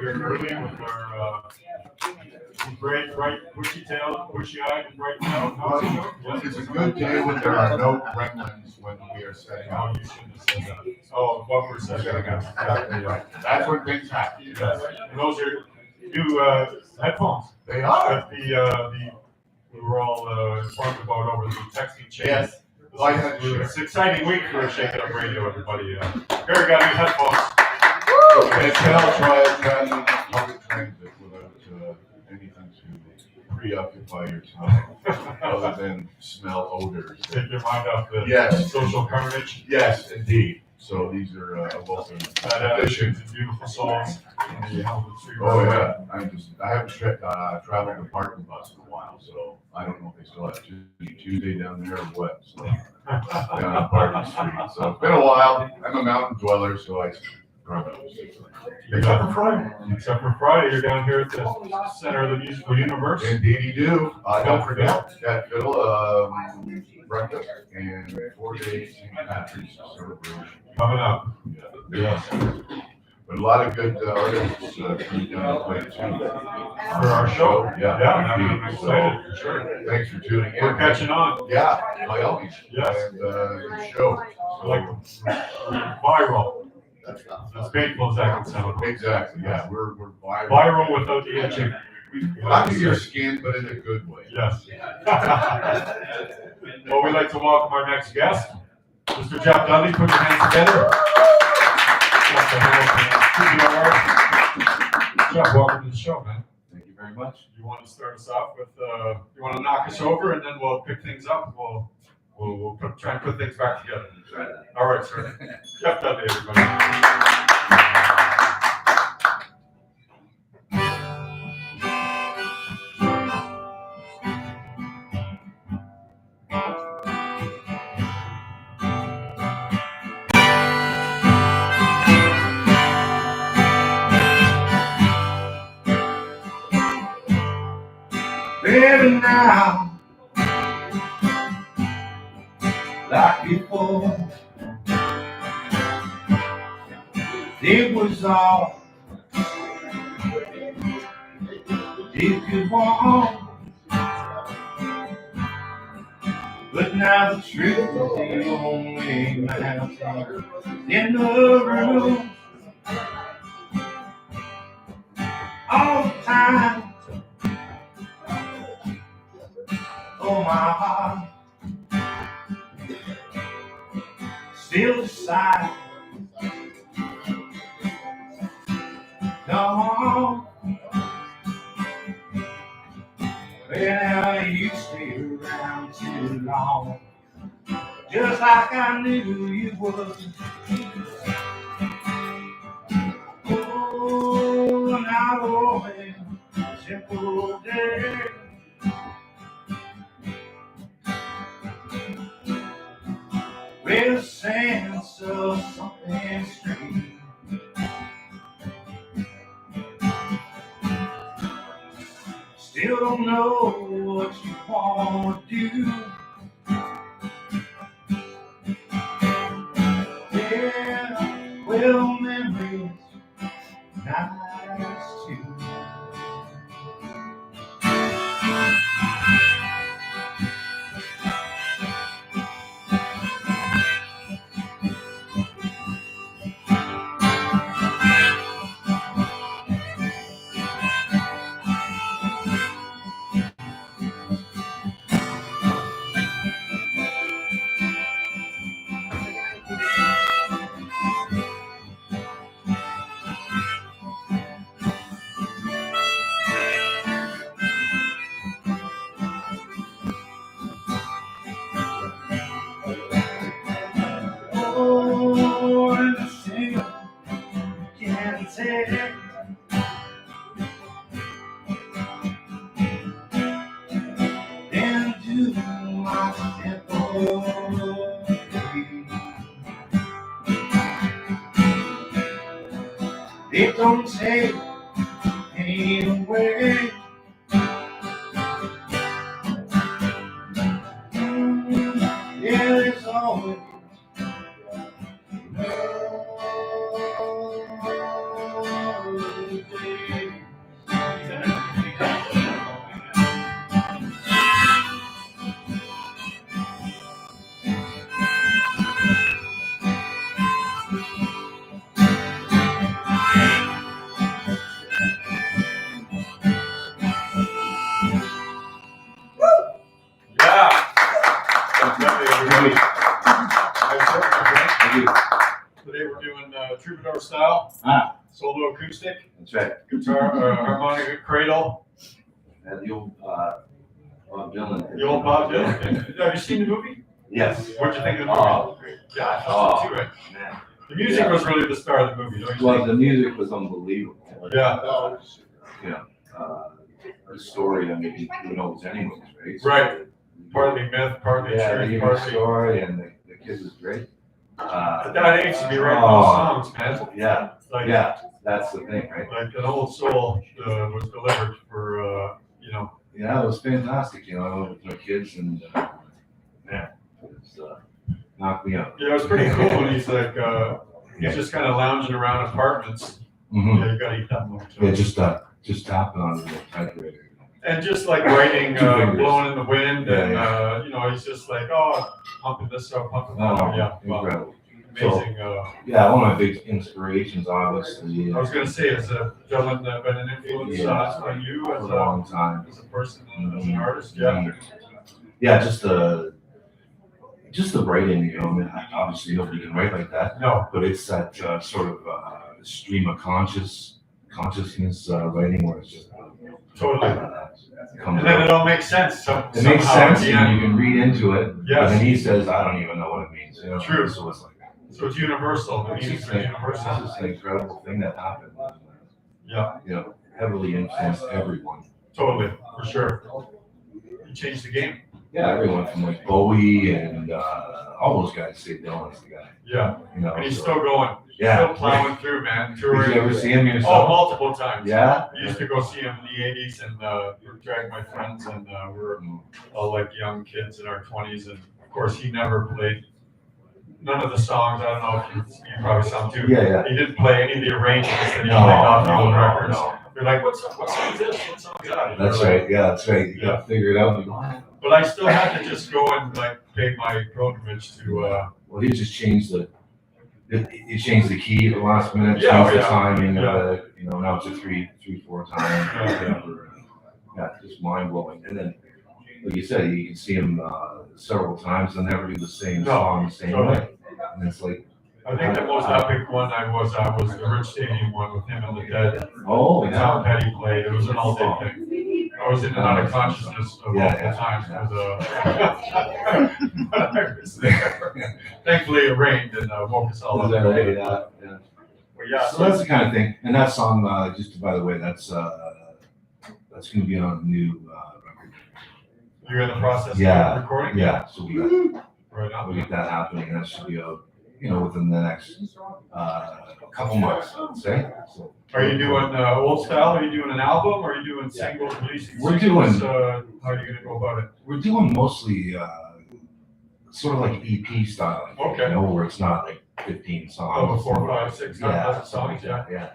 here early with our bright, bushy-eyed, and bright tailed. How's it going? It's a good day when there are no gremlins when we are setting Oh, out. you shouldn't have said that. Oh, what we're setting up. Exactly right. That's when things happen. Yes. And those are new headphones. They are. That we were all informed about over the texting chain. Yes. It's an exciting week for Shake It Up Radio, everybody. Barry got new headphones. And tell traveling public transit without anything to preoccupy your time other than smell odors. Take your mind off the social carnage. Yes, indeed. So these are a welcome addition. Beautiful songs. Oh yeah, I haven't traveled the parking bus in a while, so I don't know if they still have Tuesday down there or what. So down on Parking Street. So it's been a while. I'm a mountain dweller, so I. Except for Friday, you're down here at the center of the musical universe. Indeed, you do. Don't forget that Fiddle breakfast and 4 days St. Patrick's celebration Coming up. Yes. But a lot of good artists coming down to play too. For our show. Yeah. I'm excited. For sure. Thanks for tuning in. We're catching on. Yeah, by all means. Yes. And good show. Like viral. As painful as that can sound. Exactly. Yeah, we're viral. Viral without the itching. Under your skin, but in a good way. Yes. Well, we'd like to welcome our next guest, Mr. Jeff Dudley. Put your hands together. Jeff, welcome to the show, man. Thank you very much. You want to start us off with, you want to knock us over, and then we'll pick things up. We'll try and put things back together. All right, sir. Jeff Dudley, everybody. Baby, now, like before, it was all you could want. But now the truth is the only mountain in the room. All the time. Oh, my heart still decides. Come on. Well, you stay around too long, just like I knew you would. Oh, now always simple day. With a sense of something strange. Still don't know what you want to do. Yeah, well, memories nice too. It don't take any away. Yeah, it's always love. That's right. Guitar, harmonica, cradle. And the old Bob Dylan. The old Bob Dylan. Have you seen the movie? Yes. What'd you think of the movie? Oh, great. Yeah, I thought so too. Right? Man. The music was really the star of the movie, don't you Well, think? the music was unbelievable. Yeah. You know, the story, I mean, who knows anyways, right? Right. Partly myth, partly Yeah, truth, the partly. story, and the kid was great. At that age to be writing those songs, man. Yeah, Like, yeah, that's the thing, right? like an old soul was delivered for, you know. Yeah, it was fantastic, you know, with my kids, and yeah, it's knocked me out. Yeah, it was pretty cool when he's like, he's just kind of lounging around apartments. Mm-hmm. Yeah, you gotta eat that one. Yeah, just tapping on the typewriter. And just like writing, Two fingers. blowing in the wind, and Yeah, you know, he's just like, oh, pumping this up, pumping that Oh, up. Yeah, well, incredible. amazing. Yeah, one of my big inspirations, obviously, I was gonna say, has Dylan been an influence on you for as a long time. a person, as an artist? Yeah. Yeah, just the writing, you know, I mean, obviously nobody can write like that, No. but it's that sort of stream of consciousness writing where it's just Totally. comes And then out. it all makes sense. It makes sense, and you can read into it. Yes. And he says, I don't even know what it means. You know? True. So it's like, So it's universal. The it's music's just like, universal. this is an incredible thing that happened. Yeah, You know, heavily influenced everyone. totally, for sure. You changed the game. Yeah, everyone from like Bowie and all those guys say Dylan's the guy. Yeah, You know, and he's so- still going. Yeah. Still plowing through, man. Did Touring. you ever see him Oh, yourself? multiple times. Yeah. I used to go see him in the '80s and drag my friends, and we were all like young kids in our 20s. And of course, he never played none of the songs. I don't know if you probably saw him too. Yeah, yeah. He didn't play any of the arrangements that he No, played off the no, old no, records. no. They're like, what song is this? What song is that? And That's we're like, right. Yeah, that's right. You gotta figure it out. But I still had to just go and like pay my pilgrimage to. Well, he just changed he changed the key at the last minute, Yeah, changed the yeah. timing Yeah. of it. You know, now it's a 3-4 times. Whatever. Yeah, just mind blowing. And then, like you said, you can see him several times and never do the same No, song the same totally. way. And it's like, I think the most epic one was the Rich Stadium one with him and the Dead. oh And Tom yeah, Petty played. It was an all-day thing. I was in and out of consciousness of Yeah, multiple yeah. times because I was there. Thankfully, it rained and woke us all is up. that right? Yeah, yeah. But yeah, So that's the kind of thing. And that song, just by the way, that's going to be on a new record. you're in the process Yeah. of recording? Yeah, so we got. Right on. We'll get that happening, and that should be out, you know, within the next couple months, I would say. So, Are you doing old style? Are you doing an album? Or are you doing singles, releasing We're singles? doing- How are you going to go about it? we're doing mostly sort of like EP style, Okay. you know, where it's not like 15 songs. Oh, 4, 5, 6, Yeah, 7 songs, yeah. yeah.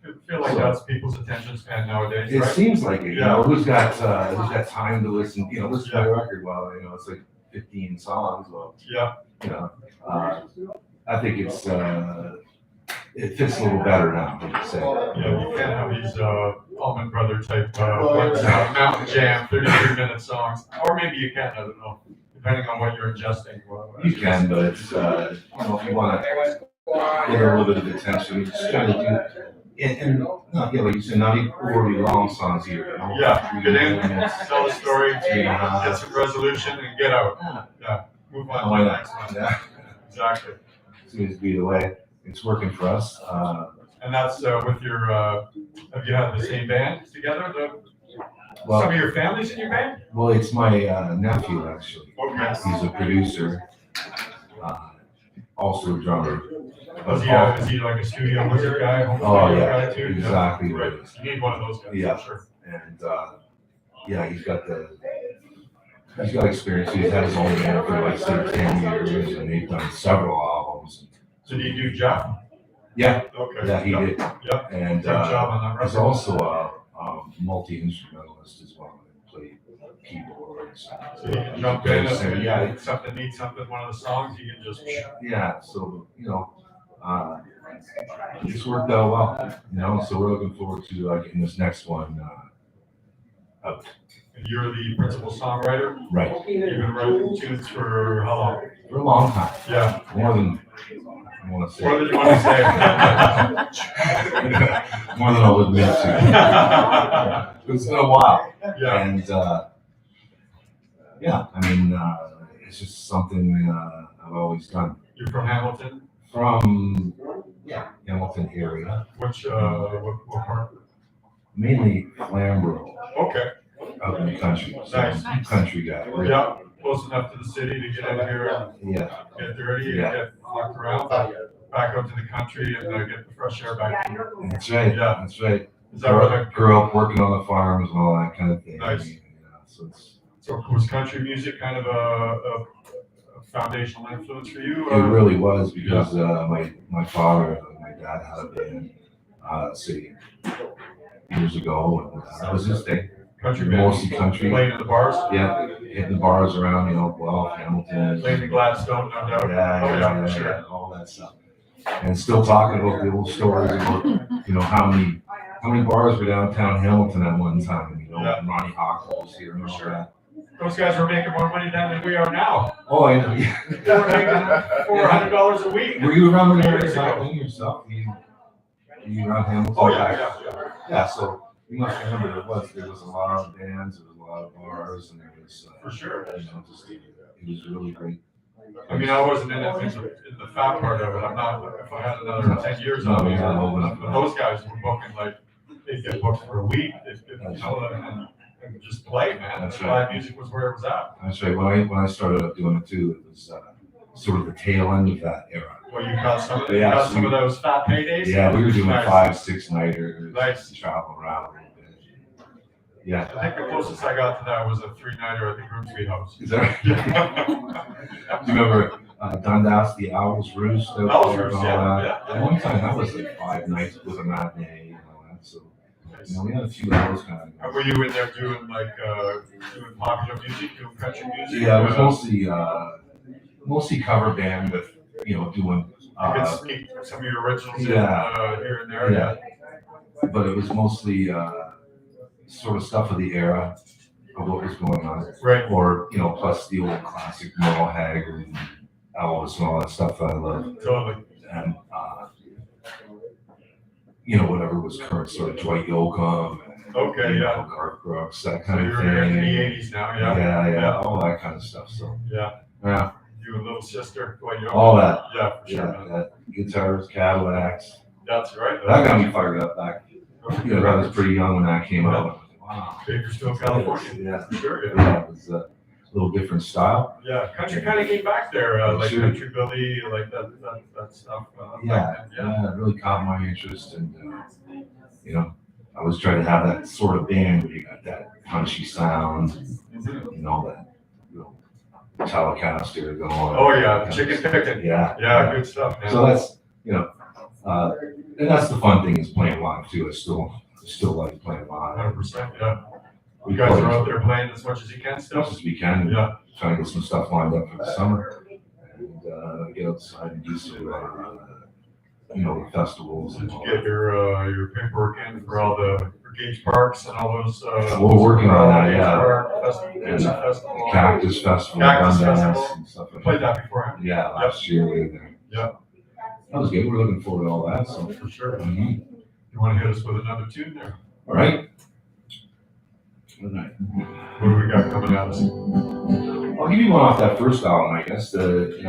I feel like So- that's people's attention span nowadays, It right? seems like it, you Yeah. know, who's got time to listen, you know, listen to the record while, you know, it's like 15 songs, well, Yeah, you know, I think it's, it fits a little better now, I would say. yeah, you can't have these Allman Brother type Mountain Jam 33-minute songs, or maybe you can, I don't know, depending on what you're ingesting. Well, You can, but it's, you know, if you want to get a little bit of attention, you just try to do, and no, yeah, like you said, not even overly long songs either, you know? Yeah, get in, 3 minutes. tell the story, Three and a half. get some resolution, and get out. Yeah. Move on Why to the not? next one. Yeah, Exactly. seems to be the way. It's working for us. And that's with your, have you had the same band together? Well- Some of your family's in your band? Well, it's my nephew, actually. Okay. He's a producer, also a drummer. Is he like a studio music guy, home Oh, studio yeah, guy too? exactly what Right. it is. You need one of those guys, Yeah. for sure. And yeah, he's got experience. He's had his own band for like 10 years, and they've done several albums. So do you do Jeff? Yeah, Okay. yeah, he did. Yep. And Good job on that he's record. also a multi-instrumentalist as well. He played keyboards. So you can jump in and Yeah, if something needs something, one of the songs, you can just. yeah, so, you know, it's worked out well, you know, so we're looking forward to getting this next one out. And you're the principal songwriter. Right, You've been writing tunes for how long? for a long time, Yeah. more than I want to say. What did you want to say? More than I'll admit to. It's been a while. Yeah, And yeah, I mean, it's just something I've always done. you're from Hamilton? From Hamilton area, Which, what part? mainly Flamborough, Okay, out in the country. So Nice. I'm a country guy. yeah, close enough to the city to get in here and Yeah, get dirty and Yeah. get walked around, but back out to the country and get the fresh air back. that's right. Yeah. That's right. Is that right? Grew up working on the farms and all that kind of thing. Nice. So it's. So was country music kind of a foundational influence for you? It really was because my father and my dad had a band, say, years ago, and that was his thing. Country band. Mostly country. Playing in the bars? Yeah, hitting the bars around, Guelph, Hamilton. Playing the Gladstone, no doubt. Yeah, Oh, yeah, for sure. yeah, all that stuff. And still talking about the old stories about, how many bars were downtown Hamilton at one time, Yeah. and Ronnie Hawk was here and all that. Those guys were making more money then than we are now. Oh, I know. They were making $400 a week. Were you around there Years ago. exactly yourself? Were you around Hamilton? Oh, yeah. Yeah, so you must remember there was a lot of bands, there was a lot of bars, and there was, For sure. just, it was really great. I mean, I wasn't in the fat part of it. I'm not, if I had another 10 years on me, but those guys were booking they'd get booked for a week, and just play, man. That's Live music was where it was at. That's right. When I started up doing it too, it was sort of the tail end of that era. Well, you got some of Yeah, some of those fat paydays? Yeah, we were doing Nice. 5-6 nighters. Nice. Travel around a little bit. Yeah. I think the closest I got to that was a 3-nighter at the Grimsby House. Is that right? Do you remember Dundas, the Owl's Roost? Out Owl's there Roost, and all yeah, that? yeah. At one time, that was like 5 nights with a matinee and all that. So, we had a few of those kind of. Were you in there doing doing popular music, doing country music? Yeah, it was mostly cover band with, doing. You could speak some of your originals in, Yeah. here and there. Yeah. But it was mostly sort of stuff of the era of what was going on. Right. Or, plus the old classic Merle Haggard and Elvis and all that stuff that I love. Totally. And, whatever was current, sort of Dwight Yoakam. Okay, yeah. Garth Brooks, that So kind of you're thing. in the 80s now, yeah. Yeah, all that kind of stuff. So, Yeah. yeah, You and Little Sister, Dwight Yoakam. all that. Yeah, for sure. Yeah, that guitars, Cadillacs. That's right. That got me fired up back. I was pretty young when that came out. Wow. Bakersfield, California. Yeah. For sure, yeah. Yeah, it was a little different style. Yeah, country kind of came back there, like Sure. Country Billy, like that stuff. Yeah, it really caught my interest, and I was trying to have that sort of band where you got that punchy sound, that Telecaster going. Oh yeah, chicken picking. Yeah, Yeah, good stuff, man. So that's and that's the fun thing is playing live too. I still like playing live. 100%, yeah. We You guys play are out there playing as much as you can as still? much as we can. Yeah. Trying to get some stuff lined up for the summer, and get outside and do some festivals Did and you all get that. your paperwork in for all the Gage Parks and all those? We're working on that, Gage yeah. Park And Festival. Cactus Festival, Cactus Dundas, Festival. and stuff We like played that. that beforehand. Yeah, last year we were there. Yeah. That was good. We're looking forward to all that. So, For sure. mhm. You want to hit us with another tune there? All right. Good night. What do we got coming at us? I'll give you one off that first album, I guess. This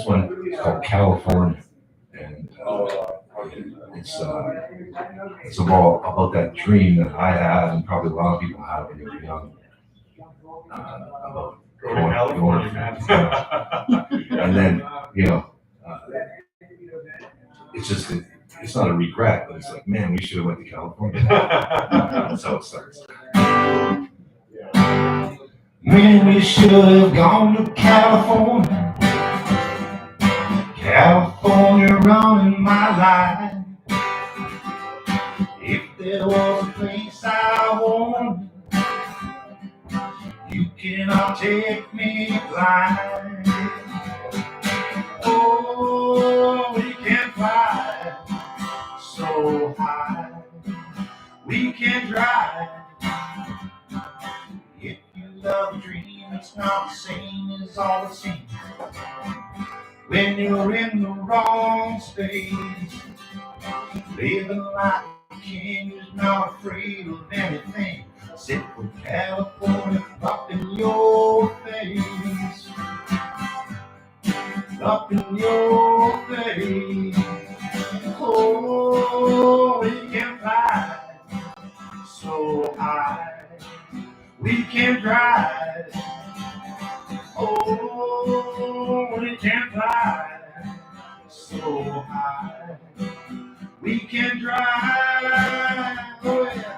one is called California, and it's about that dream that I had, and probably a lot of people had when they were young. About Go to California, man. and then it's not a regret, but it's like, man, we should have went to California. That's how it starts. Man, we should have gone to California. California running my life. If there was a place I wanted, you cannot take me blind. Oh, we can fly so high. We can drive. If you love a dream, it's not the same as all it seems. when you're in the wrong space. Living like a king who's not afraid of anything. Sit with California up in your face. Up in your face. Oh, we can fly so high. We can drive. Oh, we can fly so high. We can drive. Oh, yeah.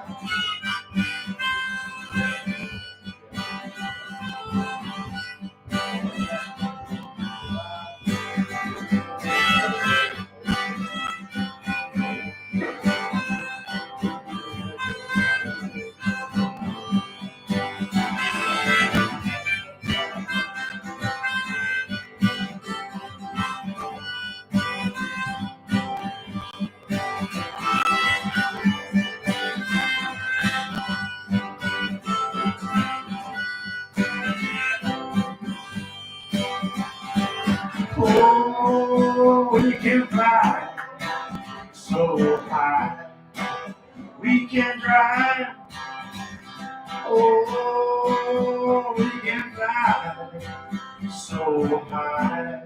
Oh, we can fly so high. We can drive. Oh, we can fly so high.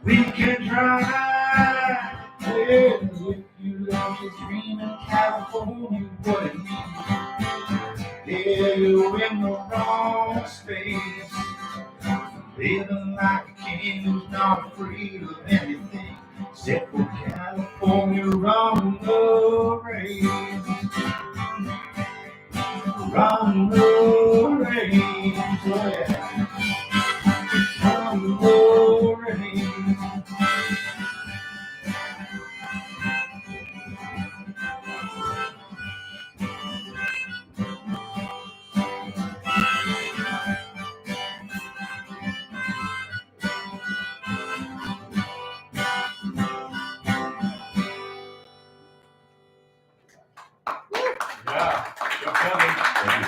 We can drive. Well, if you love to dream in California, what it means? Yeah, you're in the wrong space. Living like a king who's not afraid of anything except for California running the race. Run the race, oh yeah. Run the race. Yeah, Jeff Dudley,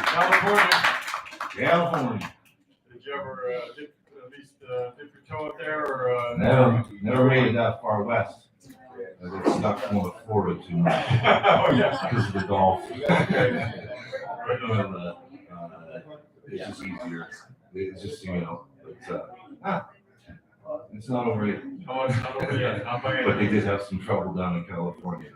California. California. Did you ever dip, at least dip your toe up there, or? Never made it that far west. I get stuck going to Florida too much Oh, yeah. because of the golf. Okay. It's just easier. It's just, it's not overrated. Oh, it's not over yet, not by But they any did have some trouble down in California.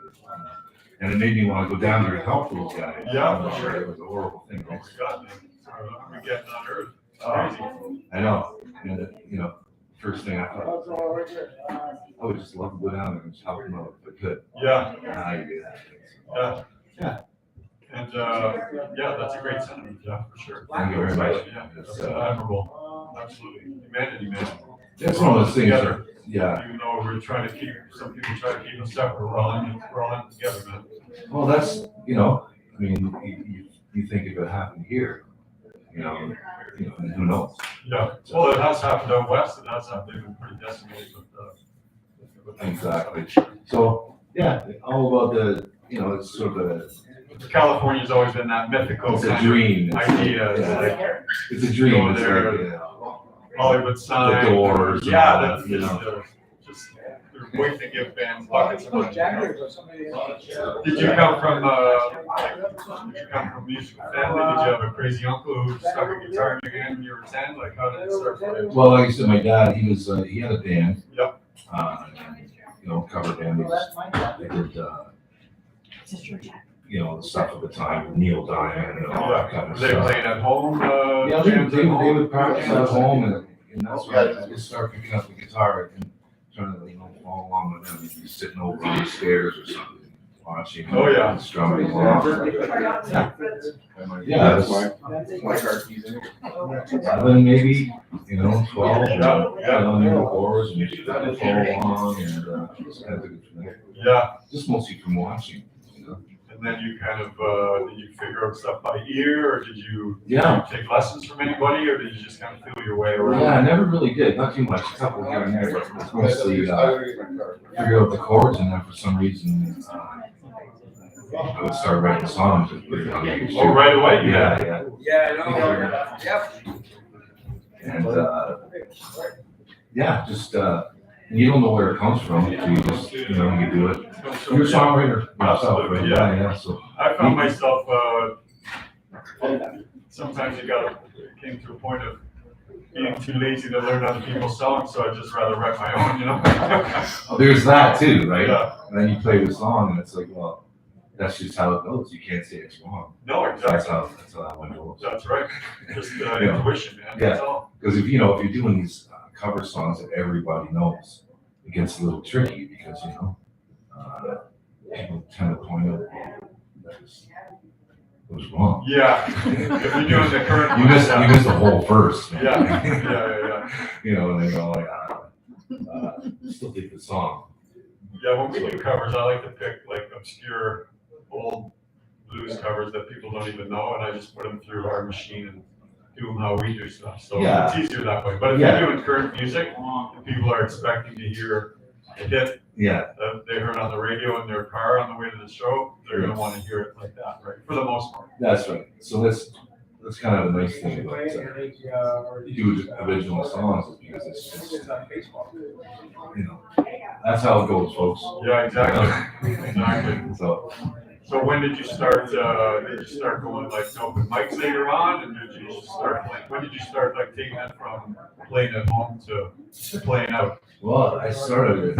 And it made me want to go down there and help those guys. Yeah, for sure. It was a horrible thing. Oh, God, man. We're getting on Earth. It's Oh, crazy. I know. And, first thing I thought, I would just love to go down there and just help them out if I could. Yeah, I do that. yeah. Yeah. And, yeah, that's a great sentiment, yeah, for sure. Thank you very much. Yeah, that's It's, admirable. Absolutely. Humanity, man. That's one of those things. Together. Yeah. Even though we're trying to keep, some people try to keep us separate, we're all in together, man. Well, that's, you think if it happened here, who knows? Yeah, well, it has happened out west, it has happened, they've been pretty decimated with Exactly. So, yeah, all about it's sort of a, California's always been that mythical it's a kind dream. of idea, Yeah. like It's a dream. Go It's there. like, Hollywood sign. The Doors and Yeah, all that's that, just, they're waiting to give bands buckets of money. Jaggers or somebody else. Did you come from, musical family? Did you have a crazy uncle who stuck a guitar in your hand when you were 10? Like, how did it start for you? Well, like I said, my dad, he had a band. Yep. Cover band. They did, the stuff at the time, Neil Diamond and all that kind of They stuff. playing at home? Yeah, they would practice at home and that's why I just started picking up the guitar and trying to, follow along with them. You'd be sitting over on the stairs or something, watching. Oh, yeah. Strumming along. Yeah, it's My car keys in it. 11, maybe, 12, Yeah. on the doors and just kind of follow along and just kind of took it from there. Yeah, Just mostly from watching, and then you kind of, did you figure out stuff by ear, or did you Yeah. take lessons from anybody, or did you just kind of feel your way around? Yeah, I never really did, not too much, a couple here and there, but it's mostly, figure out the chords and then for some reason, I would start writing songs. Oh, right away? Yeah. Yeah, I know. Yep. And, just, And you don't know where it comes from, so you just, you know, you do it. You're a songwriter yourself, right? Absolutely, yeah. Yeah, so. I found myself, sometimes it came to a point of being too lazy to learn other people's songs, so I'd just rather write my own, you know? There's that too, right? Yeah. And then you play the song and it's like, well, that's just how it goes. You can't say it's wrong. No, That's exactly. how that one goes. That's right. Just Yeah. intuition, man, that's all. Because if you're doing these cover songs that everybody knows, it gets a little tricky because, people tend to point out that was wrong. Yeah. If you're doing the current You missed the whole verse, man. Yeah. And they go like, still think the song. Yeah, when we do covers, I like to pick like obscure old blues covers that people don't even know, and I just put them through our machine and do them how we do stuff. So Yeah. it's easier that way. But if Yeah. you're doing current music, and people are expecting to hear a hit Yeah, that they heard on the radio in their car on the way to the show, they're gonna want to hear it like that, right? For the most part. that's right. So that's kind of a nice thing about do original songs is because it's just, that's how it goes, folks. Yeah, exactly. Exactly. So, when did you start? Did you start going like open mics later on, and did you start like when did you start like taking it from playing at home to playing out? well, I started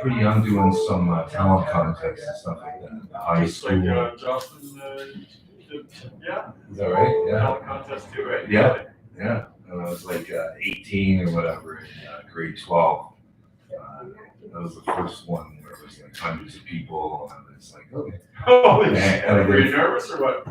pretty young doing some talent contests and stuff like that in high Just school. like Justin, yeah, Is that right? Yeah. talent contest too, right? Yeah. Yeah. And I was like 18 or whatever in grade 12. That was the first one where it was like hundreds of people, and it's like, okay. Holy Yeah, shit! and I Were you did- nervous or what?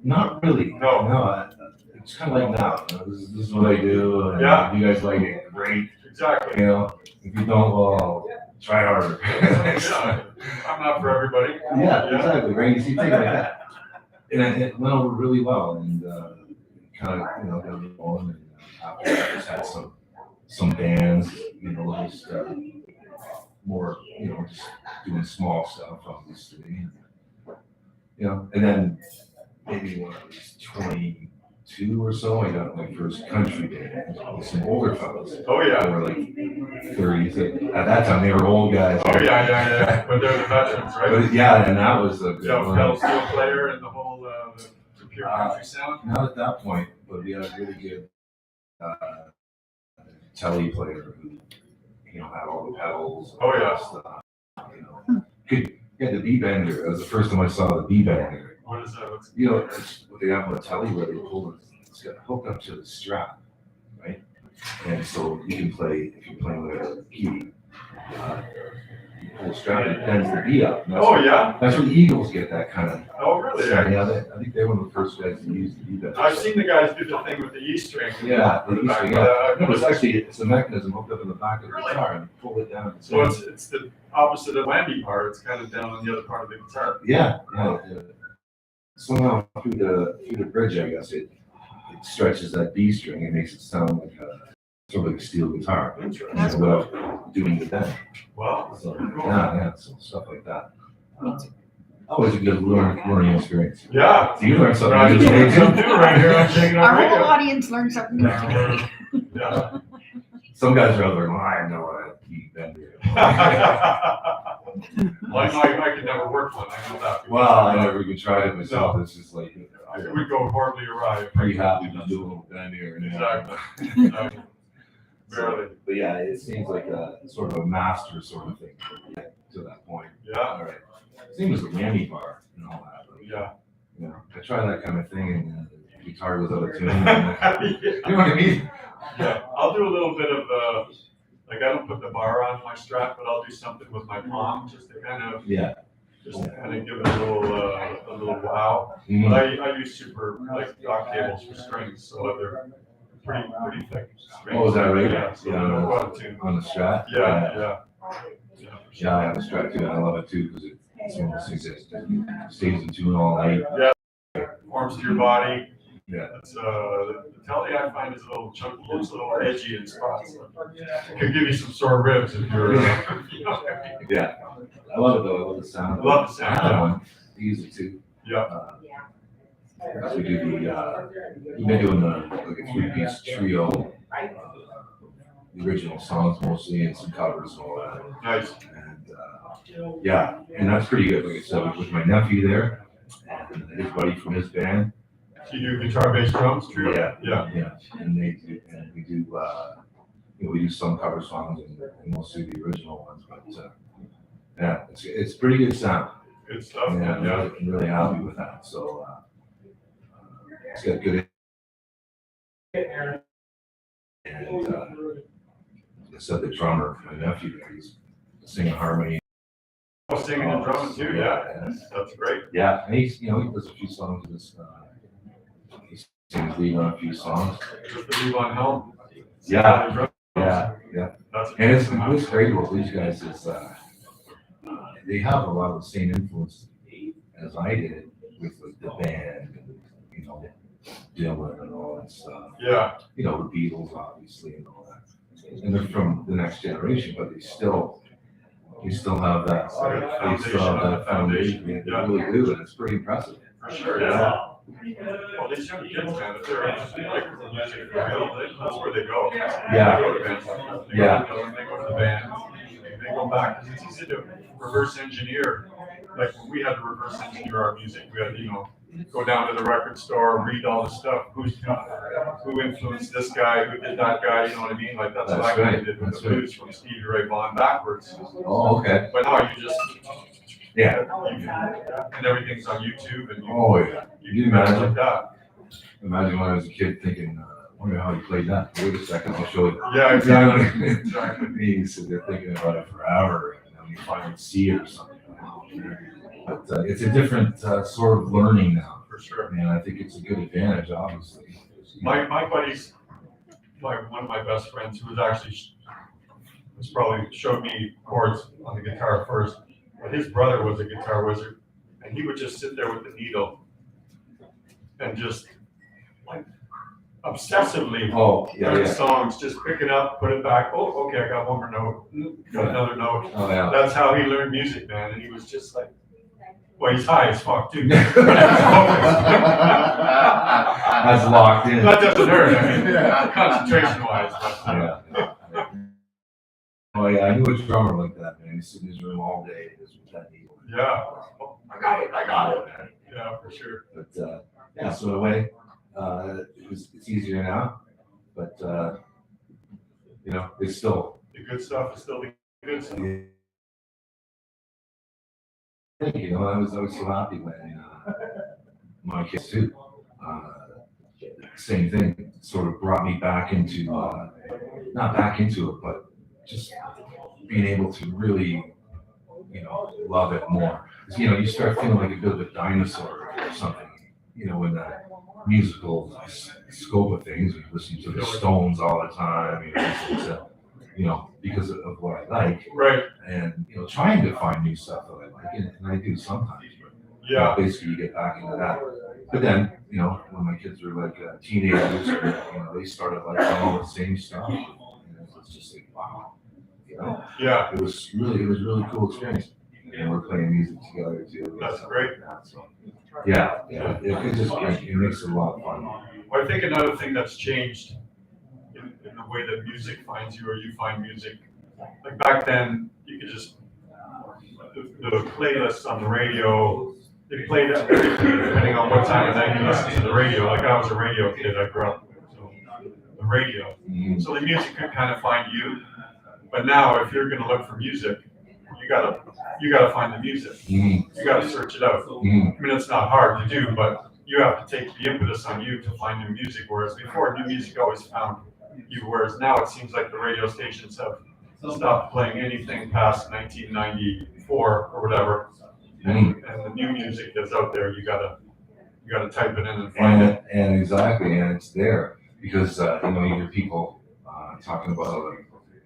Not really. No. It's kind of like now. This is what I do. And Yeah. if you guys like it, great. Exactly. If you don't, well, try harder. Yeah, I'm not for everybody. Yeah, exactly. Right. You see things like that, and it went over really well, and kind of got me going. And after that, just had some bands, just more, just doing small stuff, obviously. And then maybe when I was 22 or so, I got my first country band with some older fellas. Oh yeah. They were like 30s. At that time, they were old guys. Oh yeah. But they're the veterans, right? But yeah, and that was a good Yeah, one. pedal steel player and the whole the pure country sound. Not at that point, but we had a really good telly player who, had all the pedals. Oh, yeah. Stuff, Get the B-bender. That was the first time I saw the B-bender. What is that? What's It's what they have on the telly where they pull it. It's got hooked up to the strap, right? And so you can play, if you're playing with a key, you pull the strap and it bends the B up. yeah. That's where the Eagles get that kind of. Oh really? Yeah, I think they were one of the first guys to use the B-bender. I've seen the guys do the thing with the E string. Yeah, the back, E-string, yeah. but, No, it's a mechanism hooked up in the back of the Really? guitar and you pull it down. So it's the opposite of whammy part. It's kind of down on the other part of the guitar. Yeah. Somehow through the bridge, I guess it stretches that B string and makes it sound like sort of like a steel guitar. Interesting. Without doing the bend. Wow. So so stuff like that. Always a good learning experience. Yeah. So you learned something. I new just learned today, too. something new right here on Shaking Our on whole Radio. audience learned something new today. Yeah. Some guys are out there, well, I know what a B-bender is. Well, I could never work one. I know that. Well, I never even tried it myself. It's just like, It would go horribly awry. if I pretty could happy do to do a little bend here and there. Exactly. Exactly. Barely. But yeah, it seems like a sort of a master sort of thing to get to that point. Yeah. All right. Same as the whammy bar and all that. But, Yeah. I try that kind of thing and the guitar goes out of tune. You know what I mean? Yeah. I'll do a little bit of like I don't put the bar on my strap, but I'll do something with my palm just to kind of Yeah. give it a little wow. Mhm. But I use super like dock cables for strings, so they're pretty thick strings. Oh, is that right? Yeah. So Yeah. they'll go out of tune. On the Strat? Yeah. Yeah, I have a Strat too. I love it too because it's one of those things that stays in tune all night. Forms to your body. Yeah. That's the telly I find is a little chunky, it's a little edgy in spots. It could give you some sore ribs if you're. Yeah. I love it though. I love the sound. I love the sound, I have yeah. one. Easy too. Yeah. We do we've been doing like a 3-piece trio the original songs mostly and some covers and all that. Nice. And yeah, and that's pretty good. Like I said, with my nephew there and his buddy from his band. Do you do guitar, bass, drums, trio? Yeah. And they do, and we do, we do some cover songs and mostly the original ones. But yeah, it's pretty good sound. Good stuff. Yeah, Yeah. I'm really happy with that. So it's got good. And like I said, the drummer, my nephew, there, he's singing harmony. Oh, singing and drumming too. Yeah. That's great. Yeah, and he's, he does a few songs with this. He sings lead on a few songs. With the Levon Helm. Yeah. That's And it's great with these guys is they have a lot of the same influence as I did with like, the band and Dylan and all that stuff. Yeah. The Beatles obviously and all that. And they're from the next generation, but they still have that foundation. They really do, and it's pretty impressive. For sure. Yeah. Well, these young kids, man, if they're interested in like music, that's where they go. Yeah. They go to bands. They go to the band. They go back. It's easy to reverse engineer. Like when we had to reverse engineer our music, we had to, go down to the record store, read all the stuff. Who influenced this guy? Who did that guy? You know what I mean? Like that's what I kind of did with the blues from Stevie Ray Vaughan backwards. Oh, okay. But now you just Yeah. and everything's on YouTube and Oh, yeah. you can imagine like that. Imagine when I was a kid thinking, I wonder how you played that. Wait a second, I'll show you. Yeah, exactly. Exactly. You sit there thinking about it forever, and then you finally see it or something. But it's a different sort of learning now. For sure. And I think it's a good advantage, obviously. My buddies, one of my best friends, who probably showed me chords on the guitar first, but his brother was a guitar wizard, and he would just sit there with the needle and just like obsessively learn songs, just pick it up, put it back. Oh, okay, I got one more note, got another note. Oh, yeah. That's how he learned music, man. And he was just like, well, he's high as fuck too. That's locked in. That doesn't hurt. I mean, concentration wise. Yeah. Oh yeah, I knew a drummer like that, man. He's sitting in his room all day just with that needle. Yeah. I got it, man. Yeah, for sure. But yeah, so in a way, it's easier now, but it's still. The good stuff is still the good stuff. I was so happy when my kids too. Same thing, sort of brought me back into, not back into it, but just being able to really, love it more. You start feeling like a bit of a dinosaur or something, in that musical scope of things. You listen to the Stones all the time, because of what I like. Right. And, trying to find new stuff that I like, and I do sometimes. Yeah. Basically, you get back into that. But then, when my kids were like teenagers, they started liking all the same stuff. And it's just like, wow. Yeah. It was really cool experience. And we're playing music together too. That's great. So, yeah. It makes it a lot of fun. Well, I think another thing that's changed in the way that music finds you or you find music, like back then, you could just, the playlists on the radio, they played everything depending on what time of night you listen to the radio. Like I was a radio kid, I grew up with the radio. Mm-hmm. So the music could kind of find you. But now if you're gonna look for music, you gotta find the music. Mm-hmm. You gotta search it out. Mm-hmm. I mean, it's not hard to do, but you have to take the impetus on you to find new music. Whereas before, new music always found you. Whereas now it seems like the radio stations have stopped playing anything past 1994 or whatever. And the new music that's out there, you gotta type it in and find it. And exactly, and it's there because you hear people talking about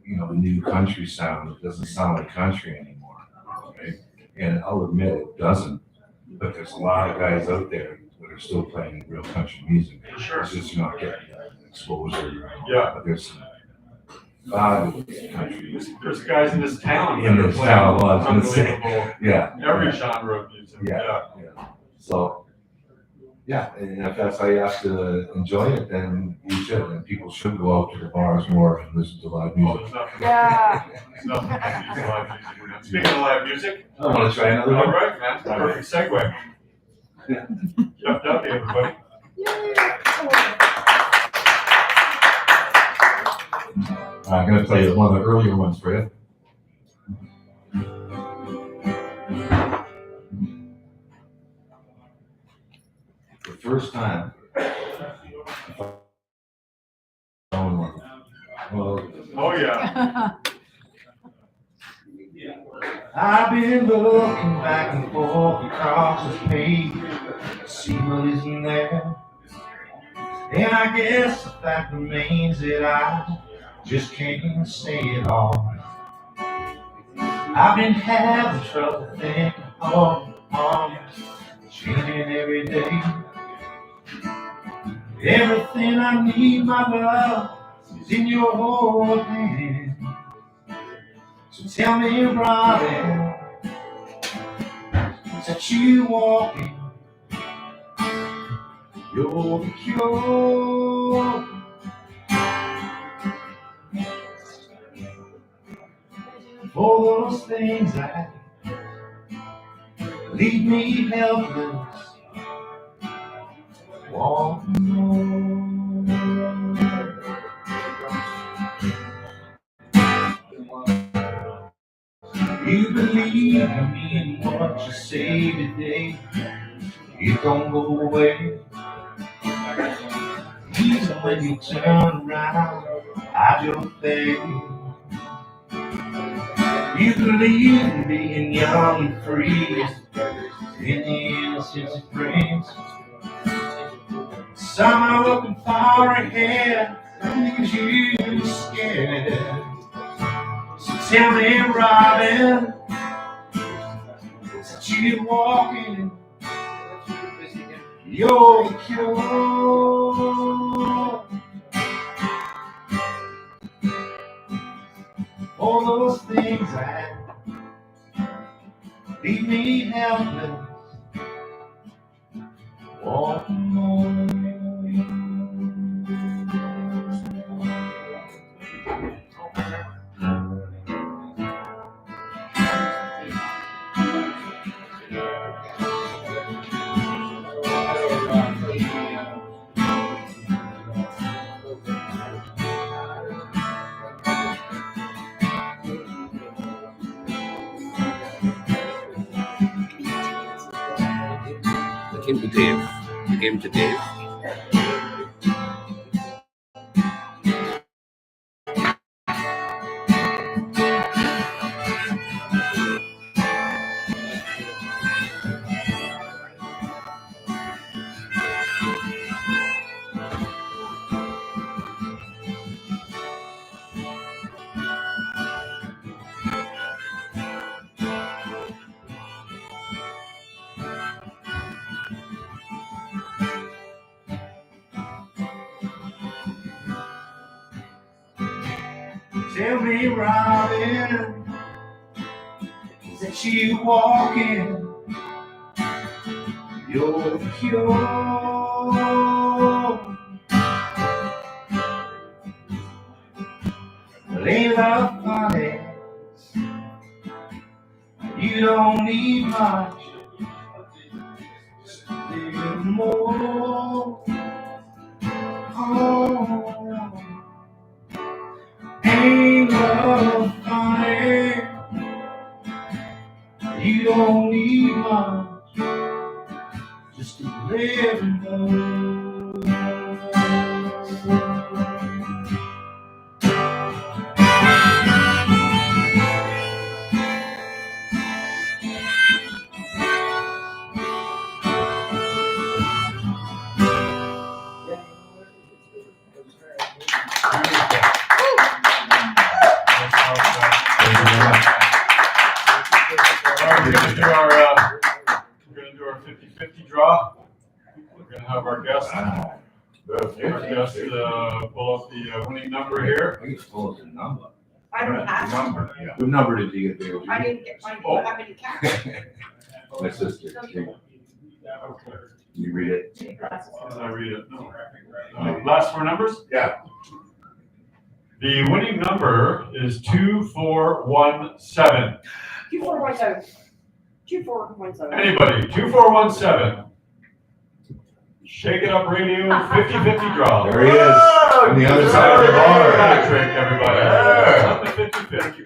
the new country sound. It doesn't sound like country anymore, right? And I'll admit it doesn't. But there's a lot of guys out there that are still playing real country music. For sure. It's just not getting that exposure. Yeah. But there's some fabulous country. There's guys in this town In that are this town, well, I was playing gonna say. unbelievable Yeah. every genre of music. Yeah. So Yeah, and if that's how you have to enjoy it, then you should, and people should go out to the bars more and listen to live Oh, music. there's nothing. Yeah. There's nothing like these live music. Speaking of live music, I wanna try another all one. right, man, perfect segue. Jeff Dudley, everybody. I'm gonna play one of the earlier ones for you. The first time. Oh, yeah. I've been looking back and forth across this page to see what isn't there. And I guess the fact remains that I just can't say it all. I've been having trouble thinking changing every day. Everything I need, my love, is in your hand. So tell me, Robin, that you walking, you're the cure for those things that leave me helpless, walking on. You believe in me and what you say today, it don't go away. Even when you turn around, I just think you believe in being young and free, in the innocence it brings. Somehow looking far ahead, because you're scared. So tell me, Robin, that you're walking, you're the cure for those things that leave me helpless, walking on. The game to Dave. Tell me, Robin, that you walking, you're the cure. Well, ain't that funny? You don't need much, just a little more. Oh, ain't love funny? You don't need much, just a little more. We're gonna do our 50-50 draw. We're gonna have our guest pull up the winning number here. I just pull up the number. I don't have to. Number, yeah. What number did you get there? I didn't get mine. I have any cash. My sister. Okay. You read it. Can I read it? No. Last four numbers? Yeah. The winning number is 2417. 2417. 2417. Anybody, 2417. Shake It Up Radio 50-50 draw. There he is. On the other side of the bar. Patrick, everybody. Yeah. On the 50-50.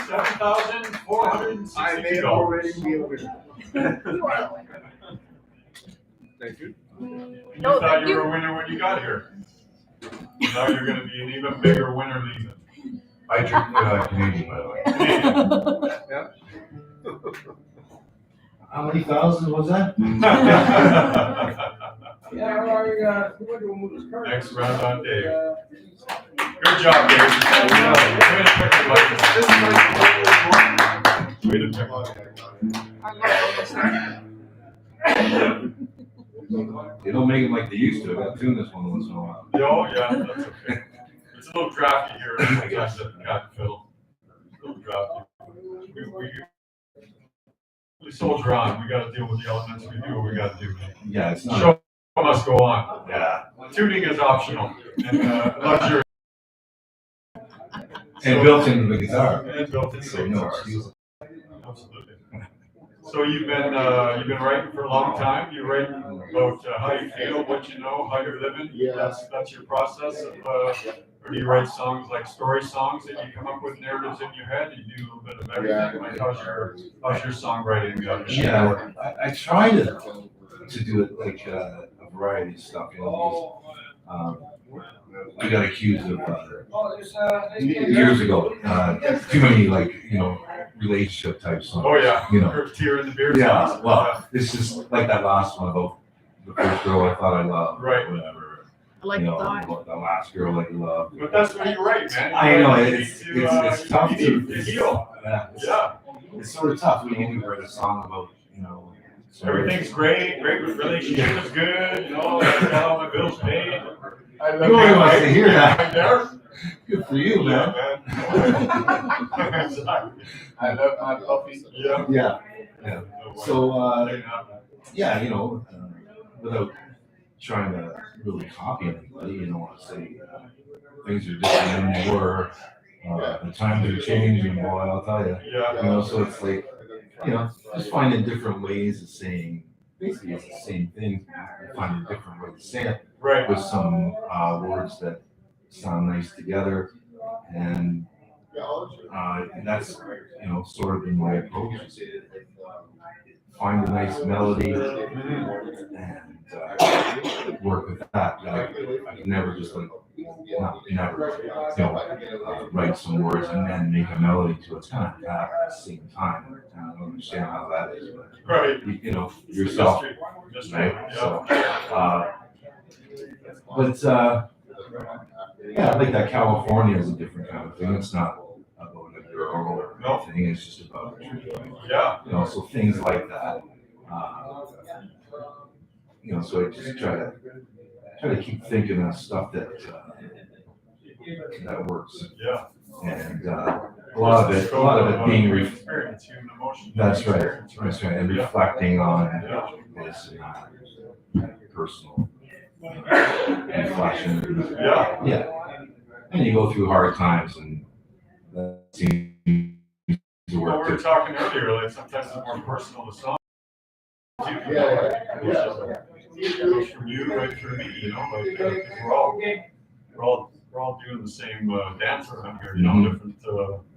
$7,460. I may already be a winner. You are the winner. Thank you. You thought you were a winner when you got here. Now you're going to be an even bigger winner leaving. I drink Canadian, by the way. How many thousands was that? Next round on Dave. Good job, Dave. Way to pick one. They don't make them like they used to. I gotta tune this one once in a while. Oh, yeah, that's okay. It's a little drafty here. I guess at Fiddle. A little drafty. We soldier on. We got to deal with the elements. We do what we got to do. Yeah, it's not. Show must go on. Yeah. Tuning is optional and luxury. And built into the guitar. And built into So the no guitar. excuse. Absolutely. So you've been writing for a long time. You write about how you feel, what you know, how you're living. Yeah. That's your process of. Or do you write songs like story songs that you come up with narratives in your head? You do a little bit of everything. Like how's your songwriting? Yeah, I try to do it like a variety of stuff. You know, I got accused of years ago too many relationship type songs. Oh yeah, You know. Tear in the Beard. Yeah, songs. well, it's just like that last one about the first girl I thought I loved. Right. Whatever. I like You know, that. the last girl I loved. But that's what you write, man. I know You it's need to, tough you need to heal. Yeah, It's sort of tough when you write a song about everything's great. Relationship is good. You know, I got all my bills paid. Nobody wants to hear that. Right there. Good for you, man. Exactly. I love my puppy. Yeah. Yeah. So without trying to really copy anybody, you don't want to say things are different than they were. The times are changing, boy, I'll tell you. Yeah. So it's like, just finding different ways of saying, basically it's the same thing, finding a different way to say it Right. with some words that sound nice together. And that's, sort of been my approach. Find a nice melody and work with that. I can never just write some words and then make a melody to it. It's kind of that at the same time. I don't understand how that is, but Right. yourself, Mystery. right? Yeah. So, like that California is a different kind of thing. It's not about a girl or anything. It's just about, Yeah. so things like that. So I just try to keep thinking of stuff that works. Yeah. And a lot of it being experience, human emotion. that's right, and reflecting on this personal reflection. Yeah. And you go through hard times, and that seems to Well, work. we were talking earlier, like sometimes it's more personal to song. It goes from you right through me, like we're all doing the same dance around here,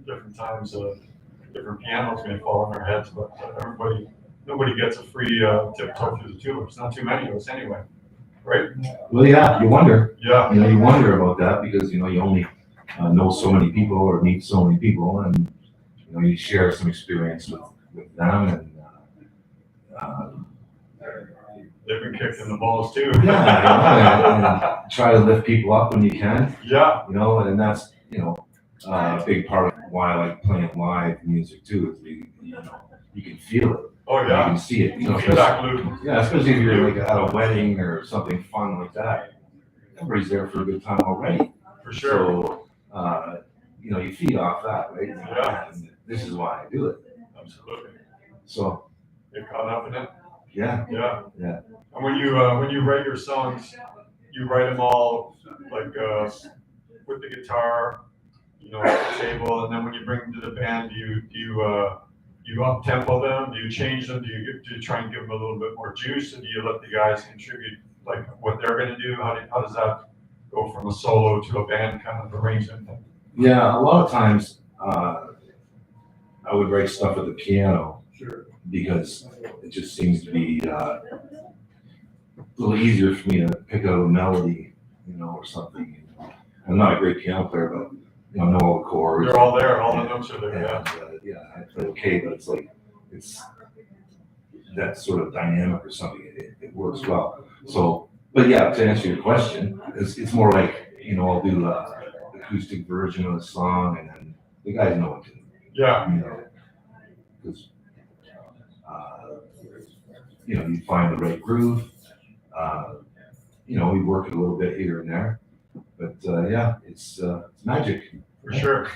different times, different pianos may fall on our heads, but nobody gets a free tiptoe through the tulips. Not too many of us anyway, right? Well, yeah, you wonder. Yeah. You wonder about that because you only know so many people or meet so many people, and you share some experience with them, and they've been kicked in the balls too. and try to lift people up when you can. Yeah. And that's a big part of why I like playing live music too. Is you can feel it. Oh You yeah. can see it. Feedback loop. Yeah, especially if you're like at a wedding or something fun like that. Everybody's there for a good time already. For sure. So, you feed off that, right? Yeah. And this is why I do it. Absolutely. So, get caught up in it. Yeah, Yeah. Yeah. And when you write your songs, you write them all like with the guitar, you know, at the table, and then when you bring them to the band, you up tempo them? Do you change them? Do you try and give them a little bit more juice, and do you let the guys contribute like what they're going to do? How does that go from a solo to a band kind of arrangement? yeah. A lot of times, I would write stuff at the piano. Sure. Because it just seems to be a little easier for me to pick out a melody, you know, or something. I'm not a great piano player, but you know all the chords. They're all there. All the notes are there. And, Yeah. yeah, I play okay, but it's like it's that sort of dynamic or something. It works well. So, but yeah, to answer your question, it's more like you know I'll do an acoustic version of the song, and then the guys know what to do. Yeah. You know, because you know you find the right groove. You know we work it a little bit here and there, but yeah, it's magic. For sure.